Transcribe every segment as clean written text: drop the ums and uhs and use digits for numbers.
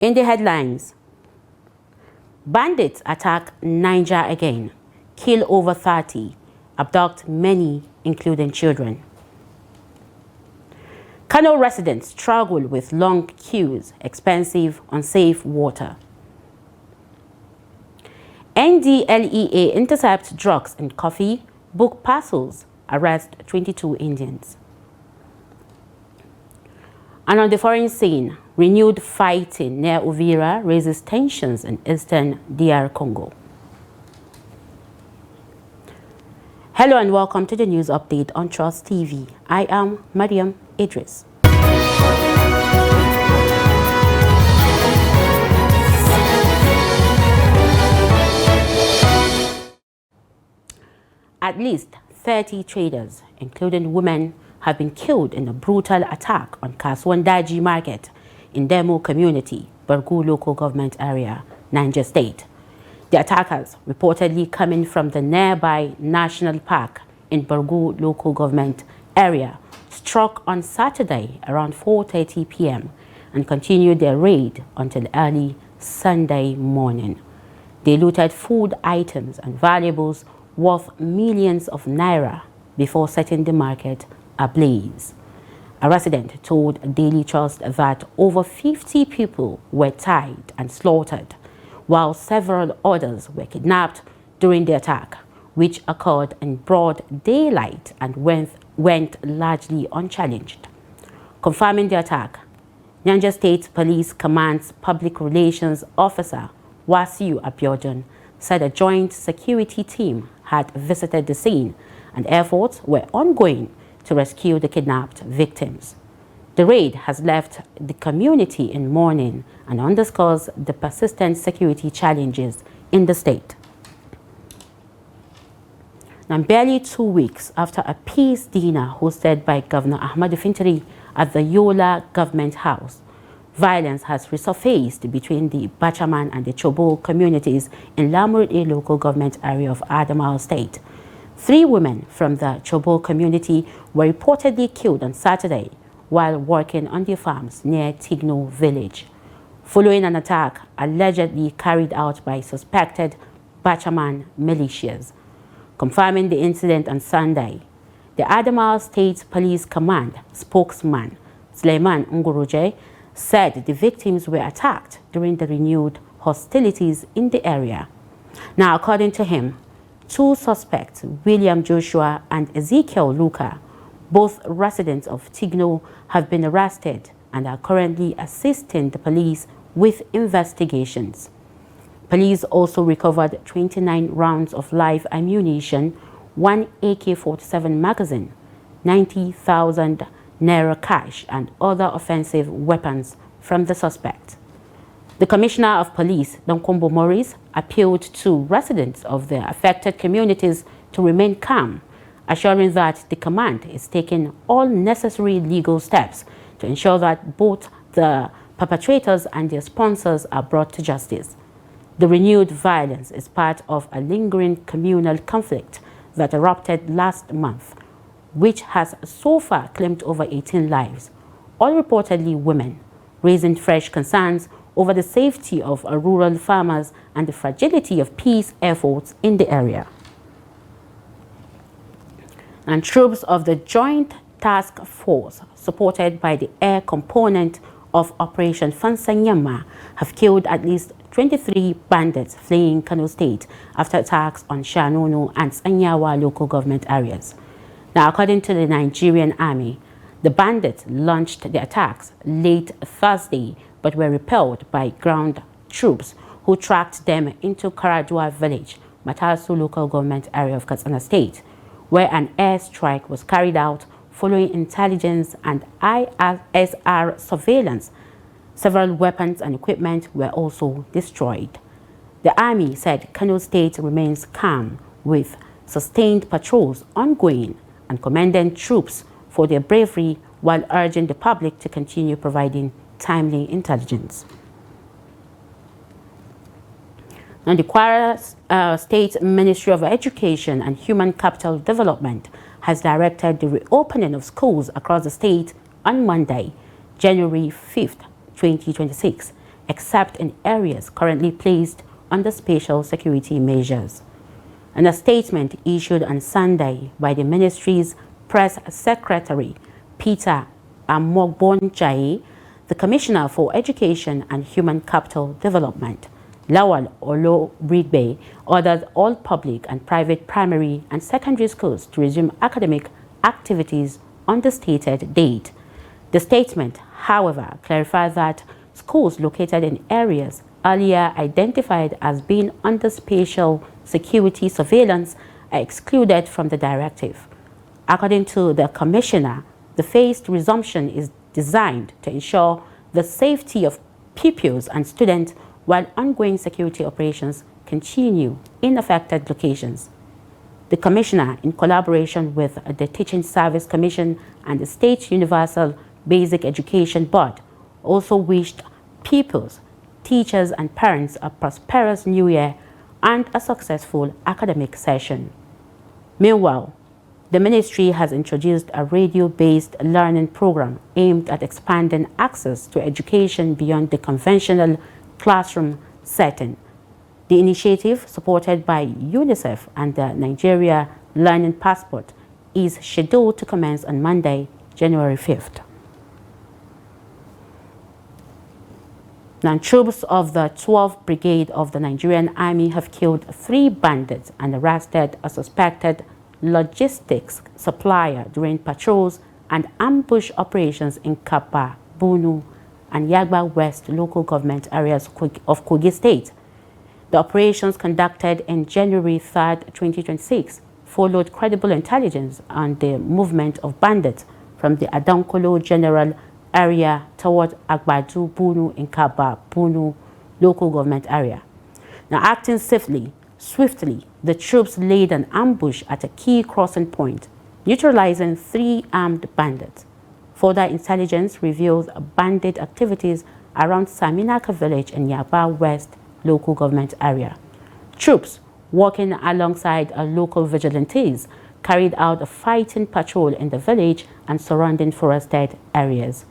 In the headlines, bandits attack Niger again, kill over 30, abduct many, including children. Kano residents struggle with long queues, expensive, unsafe water. NDLEA intercept drugs in coffee, book parcels, arrest 22 Indians. And on the foreign scene, renewed fighting near Uvira raises tensions in eastern DR Congo. Hello and welcome to the news update on Trust TV. I am Mariam Idris. At least 30 traders, including women, have been killed in a brutal attack on Kaswandaji Market in Demo Community, Bargu Local Government Area, Niger State. The attackers, reportedly coming from the nearby National Park in Bargu Local Government Area, struck on Saturday around 4:30 p.m. and continued their raid until early Sunday morning. They looted food items and valuables worth millions of naira before setting the market ablaze. A resident told Daily Trust that over 50 people were tied and slaughtered, while several others were kidnapped during the attack, which occurred in broad daylight and went largely unchallenged. Confirming the attack, Niger State Police Command's Public Relations Officer Wasiu Abiodun said a joint security team had visited the scene and efforts were ongoing to rescue the kidnapped victims. The raid has left the community in mourning and underscores the persistent security challenges in the state. Now, barely 2 weeks after a peace dinner hosted by Governor Ahmadu Fintiri at the Yola Government House, violence has resurfaced between the Bachaman and the Chobo communities in Lamurde local government area of Adamawa State. 3 women from the Chobo community were reportedly killed on Saturday while working on their farms near Tigno village, following an attack allegedly carried out by suspected Bachaman militias. Confirming the incident on Sunday, the Adamawa State Police Command spokesman Suleiman Nguruje said the victims were attacked during the renewed hostilities in the area. Now, according to him, 2 suspects, William Joshua and Ezekiel Luca, both residents of Tigno, have been arrested and are currently assisting the police with investigations. Police also recovered 29 rounds of live ammunition, 1 AK-47 magazine, 90,000 naira cash, and other offensive weapons from the suspect. The Commissioner of Police, Donkombo Morris, appealed to residents of the affected communities to remain calm, assuring that the command is taking all necessary legal steps to ensure that both the perpetrators and their sponsors are brought to justice. The renewed violence is part of a lingering communal conflict that erupted last month, which has so far claimed over 18 lives, all reportedly women, raising fresh concerns over the safety of rural farmers and the fragility of peace efforts in the area. And troops of the Joint Task Force, supported by the air component of Operation Fansanyama, have killed at least 23 bandits fleeing Kano State after attacks on Shanono and Sanyawa local government areas. Now, according to the Nigerian army, the bandits launched the attacks late Thursday but were repelled by ground troops who tracked them into Karadua village, Matasu local government area of Katsina State, where an airstrike was carried out following intelligence and ISR surveillance. Several weapons and equipment were also destroyed. The army said Kano State remains calm with sustained patrols ongoing and commended troops for their bravery while urging the public to continue providing timely intelligence. Now, the Kwara State Ministry of Education and Human Capital Development has directed the reopening of schools across the state on Monday, January 5th, 2026, except in areas currently placed under special security measures. In a statement issued on Sunday by the ministry's press secretary, Peter Amogbonjaye, the Commissioner for Education and Human Capital Development, Lawal Olobrigbe, ordered all public and private primary and secondary schools to resume academic activities on the stated date. The statement, however, clarified that schools located in areas earlier identified as being under special security surveillance are excluded from the directive. According to the Commissioner, the phased resumption is designed to ensure the safety of pupils and students while ongoing security operations continue in affected locations. The Commissioner, in collaboration with the Teaching Service Commission and the State Universal Basic Education Board, also wished pupils, teachers and parents a prosperous new year and a successful academic session. Meanwhile, the ministry has introduced a radio-based learning program aimed at expanding access to education beyond the conventional classroom setting. The initiative, supported by UNICEF and the Nigeria Learning Passport, is scheduled to commence on Monday, January 5th. Now, troops of the 12th Brigade of the Nigerian Army have killed 3 bandits and arrested a suspected logistics supplier during patrols and ambush operations in Kapa, Bunu, and Yagba West local government areas of Kogi State. The operations, conducted in January 3, 2026, followed credible intelligence on the movement of bandits from the Adankolo General area toward Agbadu Bunu in Kaba Bunu local government area. Now, acting swiftly, the troops laid an ambush at a key crossing point, neutralizing 3 armed bandits. Further intelligence reveals bandit activities around Saminaka village in Yaba West local government area. Troops working alongside local vigilantes carried out a fighting patrol in the village and surrounding forested areas.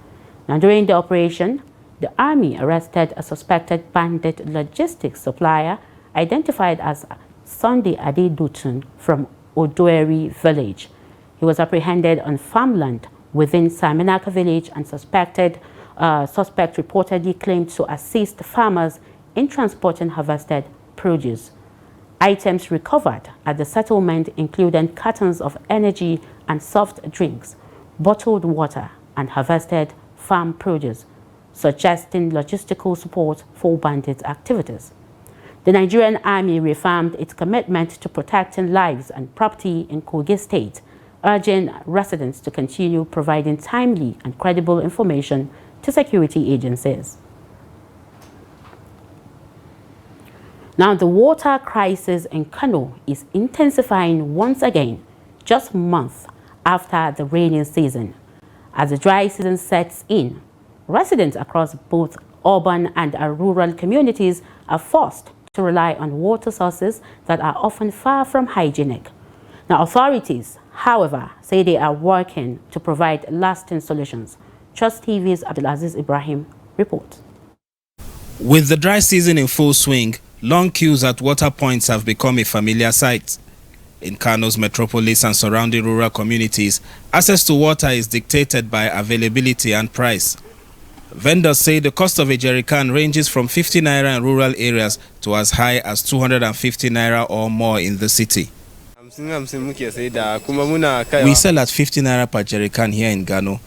Now, during the operation, the army arrested a suspected bandit logistics supplier identified as Sunday Adedutun from Odoeri village. He was apprehended on farmland within Saminaka village, and suspect reportedly claimed to assist farmers in transporting harvested produce. Items recovered at the settlement included cartons of energy and soft drinks, bottled water, and harvested farm produce, suggesting logistical support for bandit activities. The Nigerian Army reaffirmed its commitment to protecting lives and property in Kogi State, urging residents to continue providing timely and credible information to security agencies. Now, the water crisis in Kano is intensifying once again, just months after the rainy season. As the dry season sets in, residents across both urban and rural communities are forced to rely on water sources that are often far from hygienic. Now, authorities, however, say they are working to provide lasting solutions. Trust TV's Abdulaziz Ibrahim reports. With the dry season in full swing, long queues at water points have become a familiar sight. In Kano's metropolis and surrounding rural communities, access to water is dictated by availability and price. Vendors say the cost of a jerrycan ranges from 50 naira in rural areas to as high as 250 naira or more in the city. We sell at 50 naira per jerrycan here in Kano.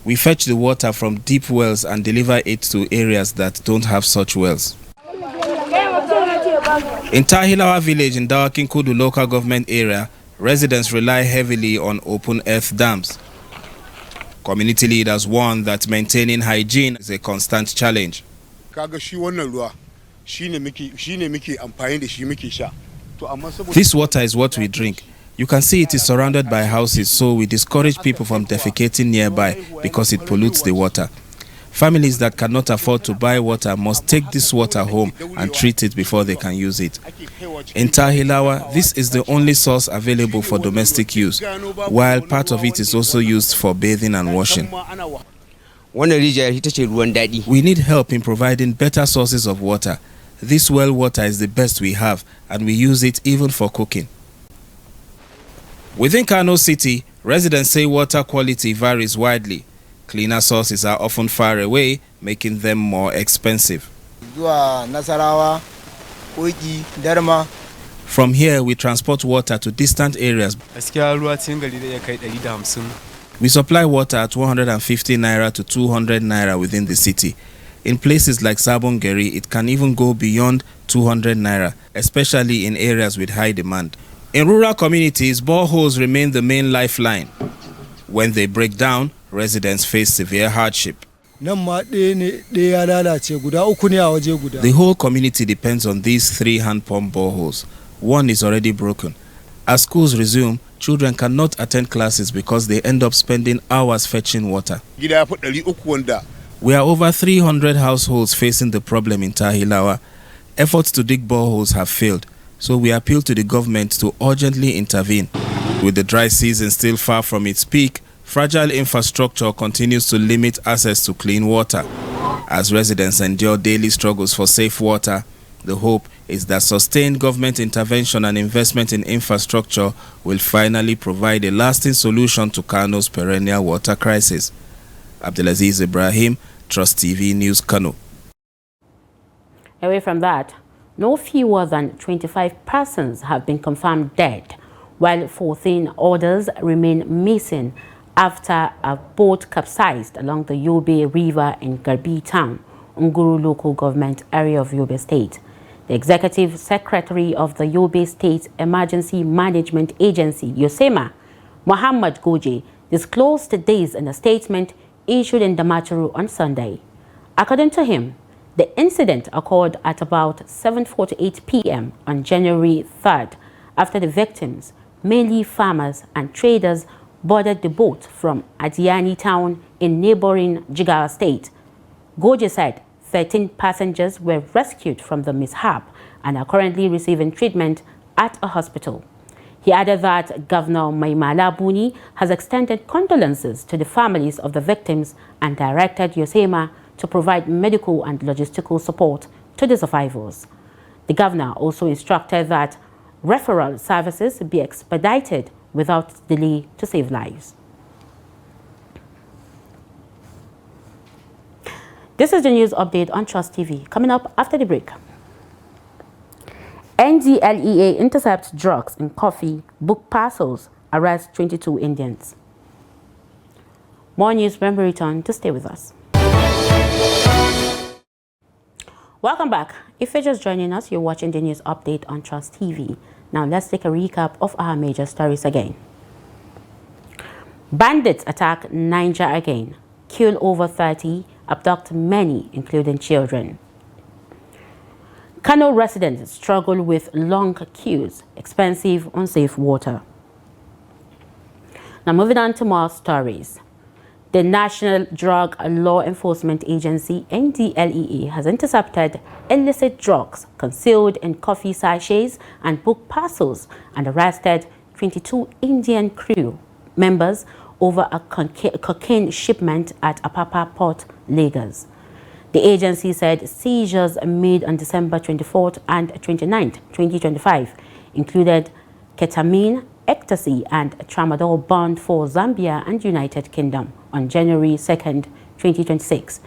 We fetch the water from deep wells and deliver it to areas that don't have such wells. In Tahilawa village in Dawakinkudu local government area, residents rely heavily on open earth dams. Community leaders warn that maintaining hygiene is a constant challenge. This water is what we drink. You can see it is surrounded by houses, so we discourage people from defecating nearby because it pollutes the water. Families that cannot afford to buy water must take this water home and treat it before they can use it. In Tahilawa, this is the only source available for domestic use, while part of it is also used for bathing and washing. We need help in providing better sources of water. This well water is the best we have, and we use it even for cooking. Within Kano City, residents say water quality varies widely. Cleaner sources are often far away, making them more expensive. From here, we transport water to distant areas. We supply water at 150 naira to 200 naira within the city. In places like Sabongeri, it can even go beyond 200 naira, especially in areas with high demand. In rural communities, boreholes remain the main lifeline. When they break down, residents face severe hardship. The whole community depends on these 3 hand pump boreholes. One is already broken. As schools resume, children cannot attend classes because they end up spending hours fetching water. We are over 300 households facing the problem in Tahilawa. Efforts to dig boreholes have failed, so we appeal to the government to urgently intervene. With the dry season still far from its peak, fragile infrastructure continues to limit access to clean water. As residents endure daily struggles for safe water, the hope is that sustained government intervention and investment in infrastructure will finally provide a lasting solution to Kano's perennial water crisis. Abdulaziz Ibrahim, Trust TV News, Kano. Away from that, no fewer than 25 persons have been confirmed dead, while 14 others remain missing after a boat capsized along the Yobe River in Garbi Town, Nguru local government area of Yobe State. The Executive Secretary of the Yobe State Emergency Management Agency, YOSEMA, Muhammad Goje, disclosed this in a statement issued in Damaturu on Sunday. According to him, the incident occurred at about 7:48 p.m. on January 3rd after the victims, mainly farmers and traders, boarded the boat from Adiani town in neighboring Jigawa State. Goje said 13 passengers were rescued from the mishap and are currently receiving treatment at a hospital. He added that Governor Maimala Buni has extended condolences to the families of the victims and directed YOSEMA to provide medical and logistical support to the survivors. The governor also instructed that referral services be expedited without delay to save lives. This is the news update on Trust TV. Coming up after the break. NDLEA intercepts drugs in coffee, book parcels, arrests 22 Indians. More news when we return. To stay with us. Welcome back. If you're just joining us, you're watching the news update on Trust TV. Now let's take a recap of our major stories again. Bandits attack Niger again, kill over 30, abduct many, including children. Kano residents struggle with long queues, expensive, unsafe water. Now moving on to more stories. The National Drug Law Enforcement Agency, NDLEA, has intercepted illicit drugs concealed in coffee sachets and book parcels and arrested 22 Indian crew members over a cocaine shipment at Apapa Port, Lagos. The agency said seizures made on December 24th and 29th, 2025 included ketamine, ecstasy, and tramadol bound for Zambia and United Kingdom on January 2nd, 2026.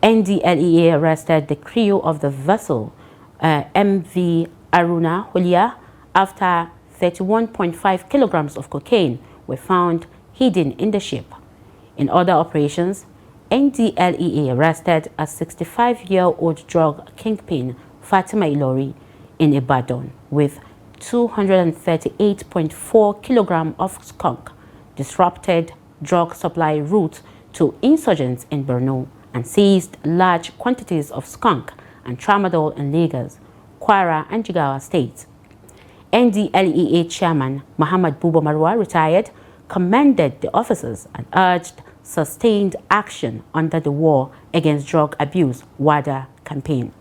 NDLEA arrested the crew of the vessel MV Aruna Hulia after 31.5 kilograms of cocaine were found hidden in the ship. In other operations, NDLEA arrested a 65-year-old drug kingpin, Fatima Ilori, in Ibadan with 238.4 kilograms of skunk, disrupted drug supply routes to insurgents in Borno, and seized large quantities of skunk and tramadol in Lagos, Kwara, and Jigawa states. NDLEA chairman Muhammad Buba Marwa, retired, commended the officers and urged sustained action under the War Against Drug Abuse (WADA) campaign.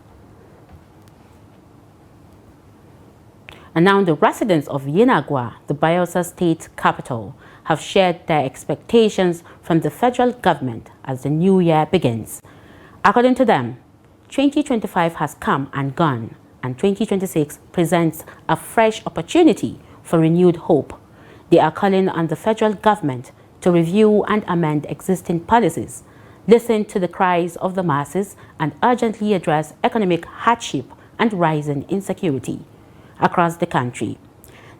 And now the residents of Yenagoa, the Bayelsa state capital, have shared their expectations from the federal government as the new year begins. According to them, 2025 has come and gone, and 2026 presents a fresh opportunity for renewed hope. They are calling on the federal government to review and amend existing policies, listen to the cries of the masses, and urgently address economic hardship and rising insecurity across the country.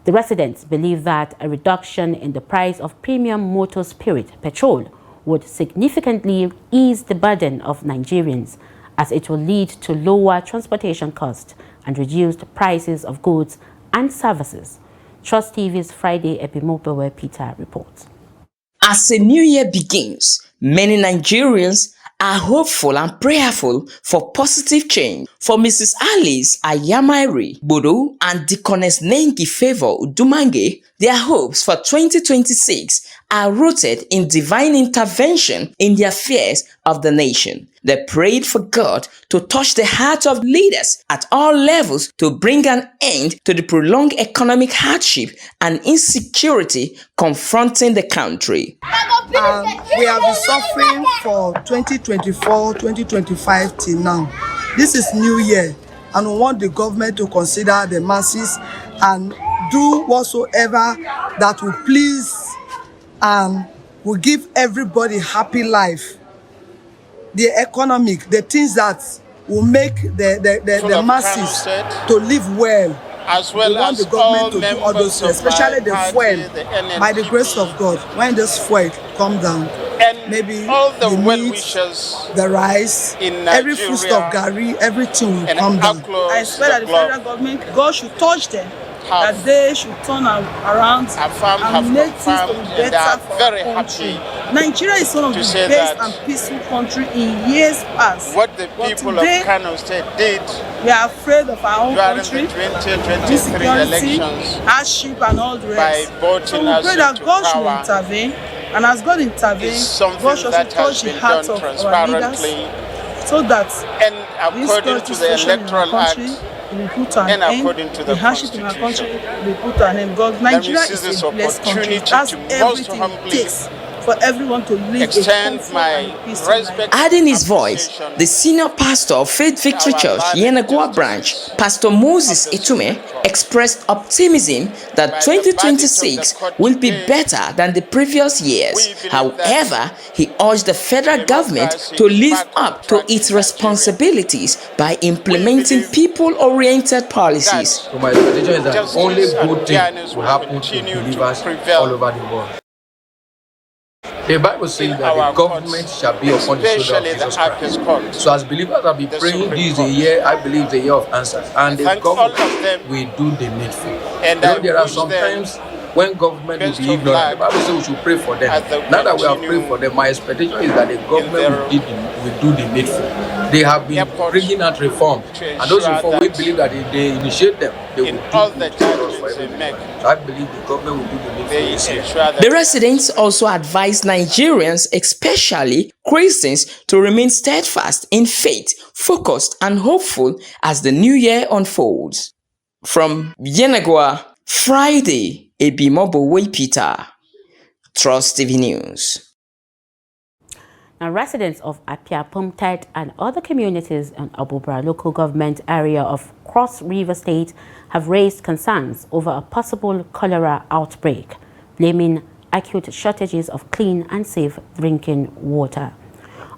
The residents believe that a reduction in the price of premium motor spirit petrol would significantly ease the burden of Nigerians, as it will lead to lower transportation costs and reduced prices of goods and services. Trust TV's Friday Ebimobewe Peter reports. As a new year begins, many Nigerians are hopeful and prayerful for positive change. For Mrs. Alice Ayamairi Bodo and Deaconess Nengi Favor Udumange, their hopes for 2026 are rooted in divine intervention in the affairs of the nation. They prayed for God to touch the hearts of leaders at all levels to bring an end to the prolonged economic hardship and insecurity confronting the country. We have been suffering for 2024, 2025 till now. This is New Year, and we want the government to consider the masses and do whatsoever that will please and will give everybody happy life. The economic, the things that will make the masses to live well. As well we want as the government to do all those things, especially the fuel. By the grace of God, when this fuel come down, and maybe all the meat, the rice, every foodstuff, gari, everything will come down. I expect that the federal government, God should touch them, that they should turn around and make things to be better for our country. Nigeria is one of the best and peaceful country in years past. What the people of Kano State did, we are afraid of our own during country, the 2023 elections, hardship and all the rest. by voting So we pray that God should intervene, and as God intervenes, God should touch the hearts of our leaders, so that and according to the Electoral Act, we put an and end, according to the hardship in our country, we put an end. God, Nigeria is a blessed country. That's everything it takes for everyone to live extend my respect. Adding his voice, the senior pastor of Faith Victory Church, Yenagoa branch, Pastor Moses Itume, expressed optimism that 2026 will be better than the previous years. However, he urged the federal government to live up to its responsibilities by implementing people-oriented policies. So my expectation is that only good things will happen to believers all over the world. The Bible says that the government shall be upon the shoulder of Jesus Christ. So as believers I'll be praying, this is a year, I believe, the year of answers. And the government will do the needful. And there are some times when government will be ignorant. The Bible says we should pray for them. Now that we have prayed for them, my expectation is that the government will do the needful. They have been bringing out reform. And those reforms, we believe that if they initiate them, they will do good for everyone. So I believe the government will do the needful this year. The residents also advised Nigerians, especially Christians, to remain steadfast in faith, focused and hopeful as the new year unfolds. From Yenagoa, Friday, Ebimobewe Peter, Trust TV News. Now, residents of Apiapumtet and other communities in Abubra local government area of Cross River State have raised concerns over a possible cholera outbreak, blaming acute shortages of clean and safe drinking water.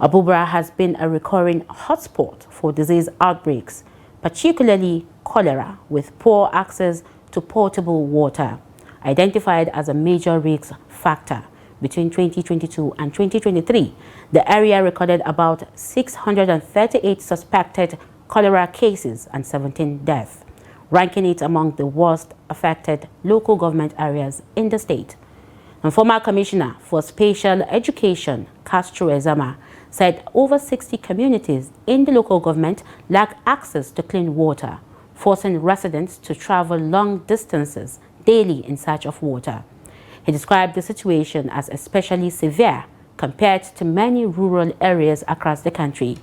Abubra has been a recurring hotspot for disease outbreaks, particularly cholera, with poor access to potable water, identified as a major risk factor. Between 2022 and 2023, the area recorded about 638 suspected cholera cases and 17 deaths, ranking it among the worst affected local government areas in the state. And former Commissioner for Special Education, Castro Ezama, said over 60 communities in the local government lack access to clean water, forcing residents to travel long distances daily in search of water. He described the situation as especially severe compared to many rural areas across the country.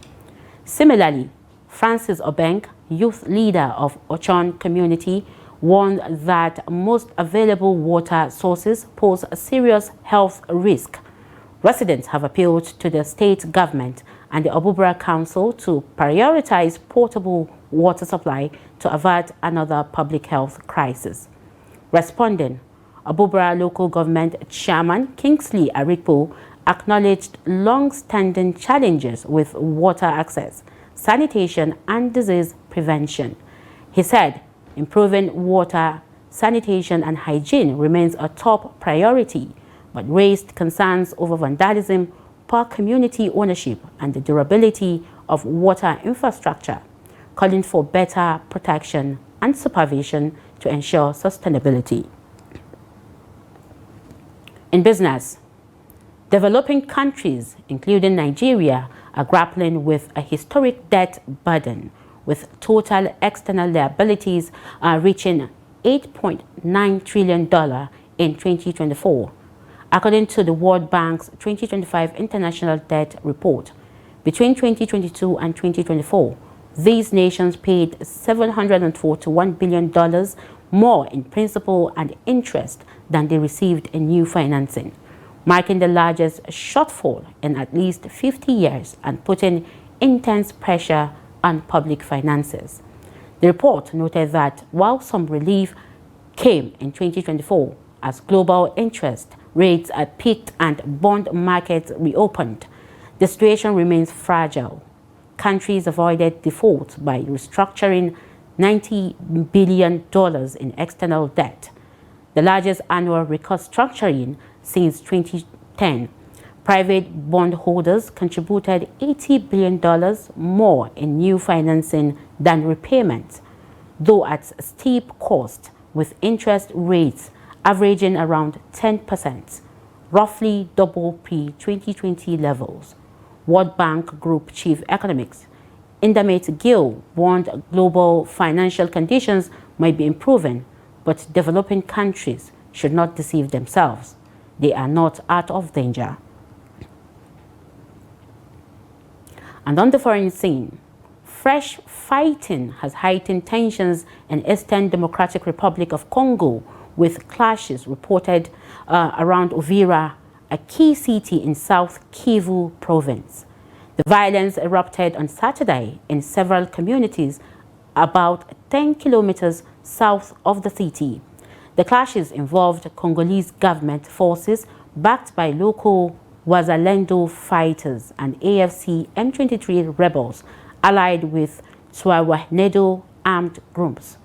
Similarly, Francis Obeng, youth leader of Ochon community, warned that most available water sources pose a serious health risk. Residents have appealed to the state government and the Obubra Council to prioritize portable water supply to avert another public health crisis. Responding, Obubra local government chairman Kingsley Arikpo acknowledged long-standing challenges with water access, sanitation and disease prevention. He said improving water, sanitation and hygiene remains a top priority, but raised concerns over vandalism, poor community ownership and the durability of water infrastructure, calling for better protection and supervision to ensure sustainability. In business, developing countries, including Nigeria, are grappling with a historic debt burden, with total external liabilities reaching $8.9 trillion in 2024. According to the World Bank's 2025 International Debt Report, between 2022 and 2024, these nations paid $741 billion more in principal and interest than they received in new financing, marking the largest shortfall in at least 50 years and putting intense pressure on public finances. The report noted that while some relief came in 2024 as global interest rates peaked and bond markets reopened, the situation remains fragile. Countries avoided default by restructuring $90 billion in external debt, the largest annual restructuring since 2010. Private bondholders contributed $80 billion more in new financing than repayments, though at steep cost, with interest rates averaging around 10%, roughly double pre-2020 levels. World Bank Group Chief Economist Indamate Gill warned global financial conditions might be improving, but developing countries should not deceive themselves. They are not out of danger. And on the foreign scene, fresh fighting has heightened tensions in Eastern Democratic Republic of Congo, with clashes reported around Uvira, a key city in South Kivu province. The violence erupted on Saturday in several communities about 10 kilometers south of the city. The clashes involved Congolese government forces backed by local Wazalendo fighters and AFC M23 rebels allied with Twahwahenedo armed groups.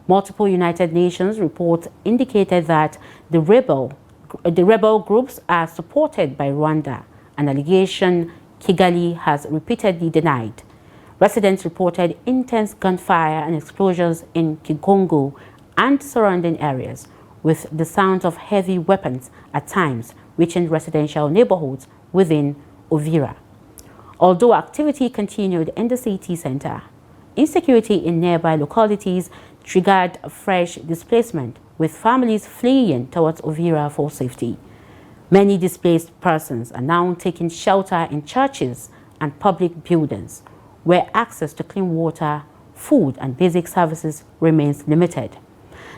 Multiple United Nations reports indicated that the rebel groups are supported by Rwanda, an allegation Kigali has repeatedly denied. Residents reported intense gunfire and explosions in Kigongo and surrounding areas, with the sound of heavy weapons at times reaching residential neighborhoods within Uvira. Although activity continued in the city center, insecurity in nearby localities triggered fresh displacement, with families fleeing towards Uvira for safety. Many displaced persons are now taking shelter in churches and public buildings, where access to clean water, food, and basic services remains limited.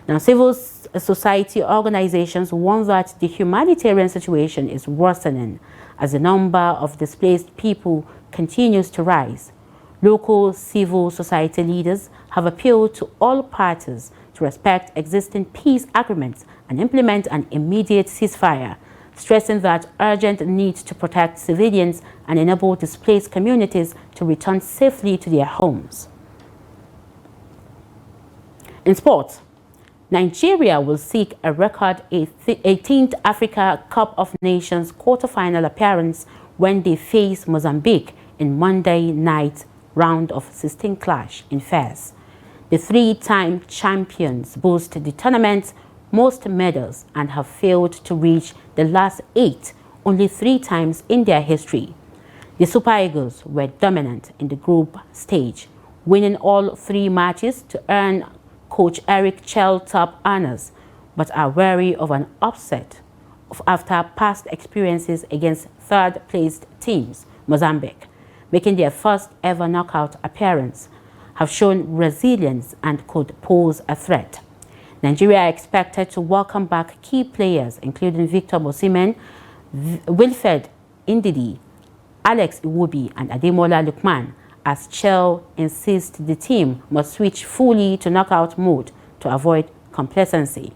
Now, civil society organizations warn that the humanitarian situation is worsening as the number of displaced people continues to rise. Local civil society leaders have appealed to all parties to respect existing peace agreements and implement an immediate ceasefire, stressing that urgent need to protect civilians and enable displaced communities to return safely to their homes. In sports, Nigeria will seek a record 18th Africa Cup of Nations quarter-final appearance when they face Mozambique in Monday night round of 16 clash in Fez. The three-time champions boast the tournament's most medals and have failed to reach the last 8 only 3 times in their history. The Super Eagles were dominant in the group stage, winning all 3 matches to earn Coach Eric Chell top honors, but are wary of an upset after past experiences against third-placed teams, Mozambique, making their first ever knockout appearance, have shown resilience and could pose a threat. Nigeria are expected to welcome back key players, including Victor Osimhen, Wilfred Ndidi, Alex Iwobi, and Ademola Lookman, as Chell insists the team must switch fully to knockout mode to avoid complacency.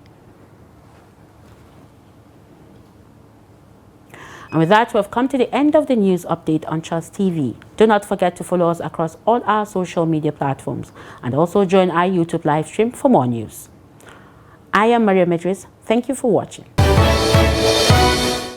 And with that, we've come to the end of the news update on Trust TV. Do not forget to follow us across all our social media platforms and also join our YouTube live stream for more news. I am Maria Medris. Thank you for watching.